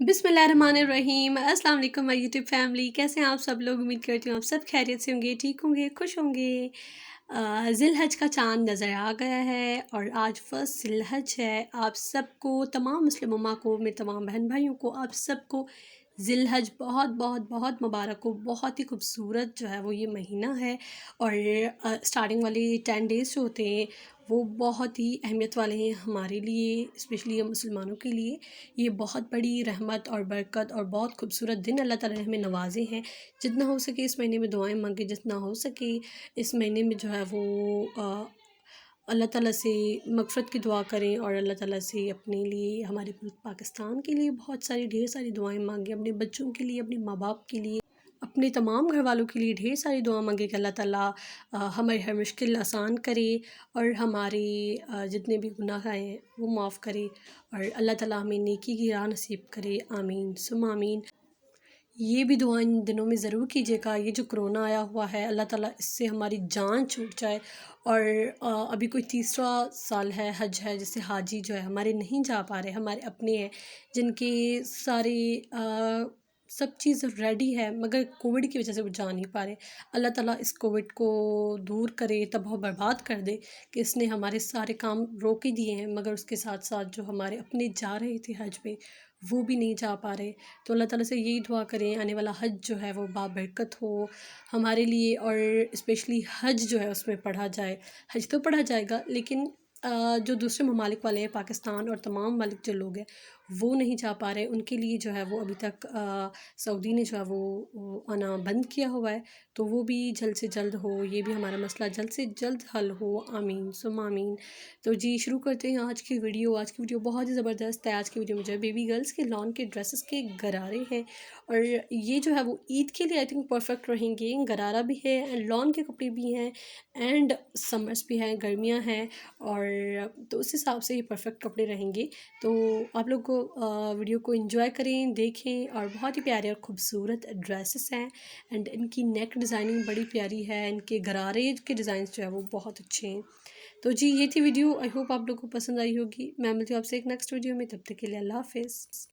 बिस्मिल्लाहिर्रहमानिर्रहीम। अस्सलाम वालेकुम माय यूट्यूब फैमिली, कैसे हैं आप सब लोग। उम्मीद करती हूँ आप सब खैरियत से होंगे, ठीक होंगे, खुश होंगे। ज़िलहज का चाँद नज़र आ गया है और आज फर्स्ट ज़िलहज है। आप सबको, तमाम मुस्लिम उम्मा को, मेरे तमाम बहन भाइयों को, आप सबको ज़िलहज बहुत बहुत बहुत मुबारक हो। बहुत ही खूबसूरत जो है वो ये महीना है और स्टार्टिंग वाले 10 डेज़ जो होते हैं वो बहुत ही अहमियत वाले हैं हमारे लिए, स्पेशली हम मुसलमानों के लिए। ये बहुत बड़ी रहमत और बरकत और बहुत खूबसूरत दिन अल्लाह ताला ने हमें नवाजे हैं। जितना हो सके इस महीने में दुआएं मांगे, जितना हो सके इस महीने में जो है वो अल्लाह ताला से मग़फ़िरत की दुआ करें और अल्लाह ताला से अपने लिए, हमारे मुल्क पाकिस्तान के लिए बहुत सारी, ढेर सारी दुआएं मांगे। अपने बच्चों के लिए, अपने माँ बाप के लिए, अपने तमाम घर वालों के लिए ढेर सारी दुआ मांगे कि अल्लाह ताला हमारी हर मुश्किल आसान करे और हमारे जितने भी गुनाह हैं वो माफ़ करे और अल्लाह ताला हमें नेकी की राह नसीब करे। आमीन सुम्मा आमीन। ये भी दुआ इन दिनों में ज़रूर कीजिएगा। ये जो कोरोना आया हुआ है, अल्लाह ताला इससे हमारी जान छूट जाए। और अभी कोई तीसरा साल है, हज है, जिससे हाजी जो है हमारे नहीं जा पा रहे, हमारे अपने हैं जिनके सारे सब चीज़ रेडी है मगर कोविड की वजह से वो जा नहीं पा रहे। अल्लाह ताला इस कोविड को दूर करे, तबाह बर्बाद कर दे कि इसने हमारे सारे काम रोक ही दिए हैं, मगर उसके साथ साथ जो हमारे अपने जा रहे थे हज पे वो भी नहीं जा पा रहे। तो अल्लाह ताला से यही दुआ करें आने वाला हज जो है वो बाबरकत हो हमारे लिए और स्पेशली हज जो है उसमें पढ़ा जाए। हज तो पढ़ा जाएगा लेकिन जो दूसरे ममालिक वाले हैं, पाकिस्तान और तमाम ममालिक जो लोग हैं वो नहीं जा पा रहे, उनके लिए जो है वो अभी तक सऊदी ने जो है वो आना बंद किया हुआ है। तो वो भी जल्द से जल्द हो, ये भी हमारा मसला जल्द से जल्द हल हो। आमीन सुम्मा आमीन। तो जी शुरू करते हैं आज की वीडियो। आज की वीडियो बहुत ही ज़बरदस्त है। आज की वीडियो में जो है बेबी गर्ल्स के लॉन के ड्रेसेस के गरारे हैं और ये जो है वो ईद के लिए आई थिंक परफेक्ट रहेंगे। गरारा भी है एंड लॉन के कपड़े भी हैं एंड समर्स भी हैं, गर्मियाँ हैं और तो उस हिसाब से ये परफेक्ट कपड़े रहेंगे। तो आप लोग को वीडियो को एंजॉय करें, देखें और बहुत ही प्यारे और ख़ूबसूरत ड्रेसेस हैं एंड इनकी नेक डिज़ाइनिंग बड़ी प्यारी है, इनके गरारे के डिज़ाइन जो है वो बहुत अच्छे हैं। तो जी ये थी वीडियो, आई होप आप लोगों को पसंद आई होगी। मैं मिलती हूँ आपसे एक नेक्स्ट वीडियो में, तब तक के लिए अल्लाह हाफ़िज़।